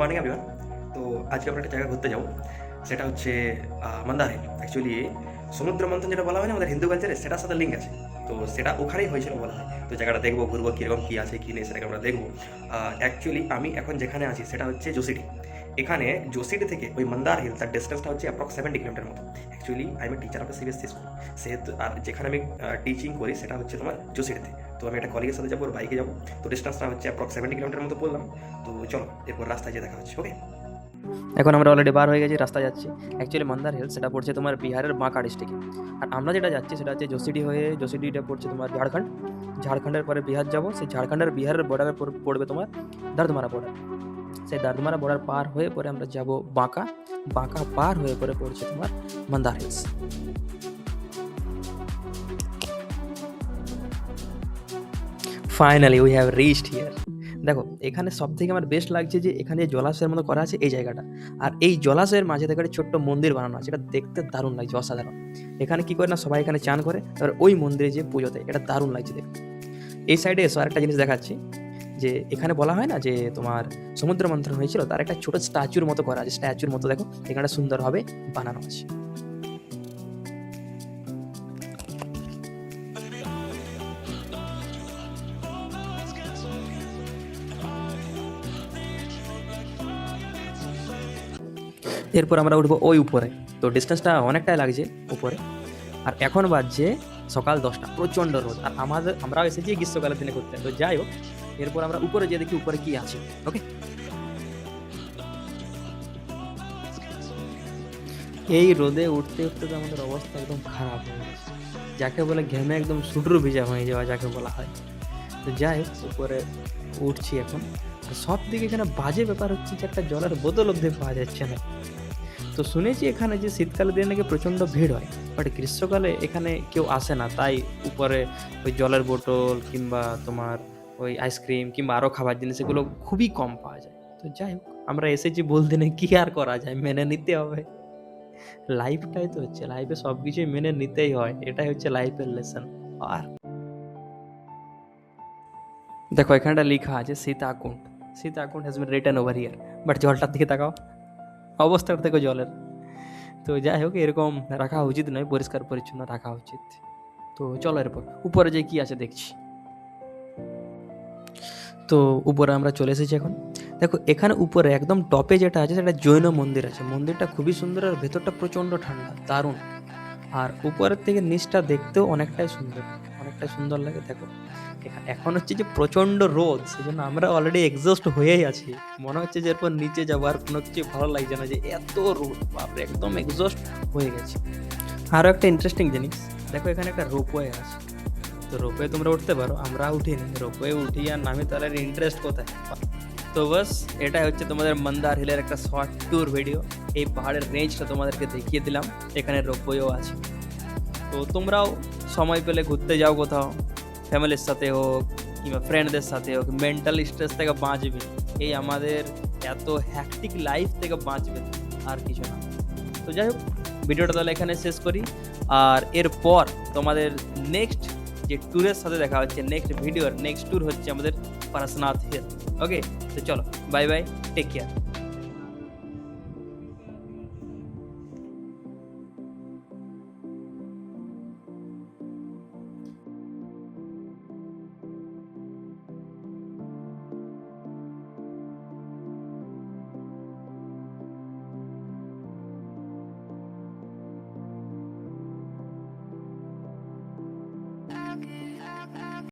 Morning everyone. তো আজকে আমরা একটা জায়গা ঘুরতে যাবো, সেটা হচ্ছে মন্দার হিল। অ্যাকচুয়ালি সমুদ্র মন্থন যেটা বলা হয় না আমাদের হিন্দু কালচারে, সেটার সাথে লিঙ্ক আছে। তো সেটা ওখানেই হয়েছিল বলা হয়। তো জায়গাটা দেখবো, ঘুরবো, কীরকম কী আছে কী নেই সেটাকে আমরা দেখবো। অ্যাকচুয়ালি আমি এখন যেখানে আছি সেটা হচ্ছে জোসিটি। এখানে জোসিটি থেকে ওই মন্দার হিল তার ডিস্টেন্সটা হচ্ছে অ্যাপ্রক্স 70 কিলোমিটার মতো। Actually I am teacher of CBSE school, সেহেতু আর যেখানে আমি টিচিং করি সেটা হচ্ছে তোমার জোসিটিতে। তো আমি একটা কলিগের সাথে যাবো, ওর বাইকে যাবো। তো ডিস্টেন্সটা হচ্ছে অ্যাপ্রক্স 70 কিলোমিটার মতো বললাম। তো চলো এরপর রাস্তায় যেয়ে দেখা হচ্ছে। ওকে, এখন আমরা অলরেডি বার হয়ে গেছি, রাস্তা যাচ্ছি। অ্যাকচুয়ালি মন্দার হিল সেটা পড়ছে তোমার বিহারের বাঁকা ডিস্ট্রিক্টে, আর আমরা যেটা যাচ্ছি সেটা হচ্ছে জোসিডি হয়ে, জোসিডিটা পড়ছে তোমার ঝাড়খণ্ড। ঝাড়খণ্ডের পরে বিহার যাব, সেই ঝাড়খণ্ডের বিহারের বর্ডারে পড়বে তোমার দার্দমারা বর্ডার। সেই দার্দমারা বর্ডার পার হয়ে পরে আমরা যাব বাঁকা, বাঁকা পার হয়ে পরে পড়ছে তোমার মন্দার hills. Finally we have reached here. দেখো এখানে সব থেকে আমার বেস্ট লাগছে যে এখানে যে জলাশয়ের মতো করা আছে এই জায়গাটা, আর এই জলাশয়ের মাঝে থেকে একটা ছোট্ট মন্দির বানানো আছে, এটা দেখতে দারুণ লাগছে, অসাধারণ। এখানে কি করে না, সবাই এখানে চান করে, তারপর ওই মন্দিরে যে পুজো দেয়, এটা দারুণ লাগছে দেখতে। এই সাইডে এসো, আরেকটা জিনিস দেখাচ্ছি, যে এখানে বলা হয় না যে তোমার সমুদ্র মন্থন হয়েছিল, তার একটা ছোট স্ট্যাচুর মতো করা আছে, স্ট্যাচুর মতো দেখো এখানে সুন্দরভাবে বানানো আছে। এরপর আমরা উঠবো ওই উপরে। তো ডিস্টেন্সটা অনেকটাই লাগছে উপরে, আর এখন বাজছে সকাল 10টা, প্রচণ্ড রোদ, আর আমরাও এসেছি গ্রীষ্মকালের দিনে ঘুরতে। তো যাই হোক, এরপর আমরা উপরে যেয়ে দেখি উপরে কি আছে। ওকে, এই রোদে উঠতে উঠতে তো আমাদের অবস্থা একদম খারাপ হয়ে গেছে, যাকে বলে ঘেমে একদম সুটরু ভিজা হয়ে যাওয়া যাকে বলা হয়। তো যাই হোক, উপরে উঠছি এখন। সব দিকে এখানে বাজে ব্যাপার হচ্ছে যে একটা জলের বোতল অব্দি পাওয়া যাচ্ছে না। তো শুনেছি এখানে যে শীতকালে দিনে নাকি প্রচণ্ড ভিড় হয়, বাট গ্রীষ্মকালে এখানে কেউ আসে না, তাই উপরে ওই জলের বোতল কিংবা তোমার ওই আইসক্রিম কিংবা আরও খাবার জিনিস এগুলো খুবই কম পাওয়া যায়। তো যাই হোক, আমরা এসেছি বলতে নেই, কী আর করা যায়, মেনে নিতে হবে। লাইফটাই তো হচ্ছে, লাইফে সব কিছুই মেনে নিতেই হয়, এটাই হচ্ছে লাইফের লেসন। আর দেখো এখানটা লেখা আছে Sitakunda, Sitakunda has been written over here, but জলটার দিকে তাকাও, অবস্থার থেকে জলের। তো যাই হোক, এরকম রাখা উচিত নয়, পরিষ্কার পরিচ্ছন্ন রাখা উচিত। তো চলো এরপর উপরে যে কি আছে দেখছি। তো উপরে আমরা চলে এসেছি এখন। দেখো এখানে উপরে একদম টপে যেটা আছে সেটা জৈন মন্দির আছে, মন্দিরটা খুবই সুন্দর, আর ভেতরটা প্রচণ্ড ঠান্ডা, দারুণ। আর উপরের থেকে নিচটা দেখতেও অনেকটাই সুন্দর, অনেকটাই সুন্দর লাগে। দেখো এখন হচ্ছে যে প্রচণ্ড রোদ, সেই জন্য আমরা অলরেডি এক্সস্ট হয়েই আছি, মনে হচ্ছে যে এরপর নিচে যাবো, আর কোনো কিছু ভালো লাগছে না, যে এত রোদ, বাপরে একদম এক্সস্ট হয়ে গেছে। আরও একটা ইন্টারেস্টিং জিনিস, দেখো এখানে একটা রোপওয়ে আছে। তো রোপওয়ে তোমরা উঠতে পারো, আমরা উঠিনি, রোপওয়ে উঠি আর নামি, তাহলে ইন্টারেস্ট কোথায়। তো বাস এটাই হচ্ছে তোমাদের মন্দার হিলের একটা শর্ট ট্যুর ভিডিও। এই পাহাড়ের রেঞ্জটা তোমাদেরকে দেখিয়ে দিলাম, এখানে রোপওয়েও আছে। তো তোমরাও সময় পেলে ঘুরতে যাও কোথাও, ফ্যামিলির সাথে হোক কিংবা ফ্রেন্ডদের সাথে হোক, মেন্টাল স্ট্রেস থেকে বাঁচবে, এই আমাদের এত হ্যাকটিক লাইফ থেকে বাঁচবে, আর কিছু না। তো যাই হোক, ভিডিওটা তাহলে এখানে শেষ করি, আর এরপর তোমাদের নেক্সট যে ট্যুরের সাথে দেখা হচ্ছে, নেক্সট ভিডিওর নেক্সট ট্যুর হচ্ছে আমাদের পারশনাথ হিল। ওকে, তো চলো, বাই বাই, টেক কেয়ার।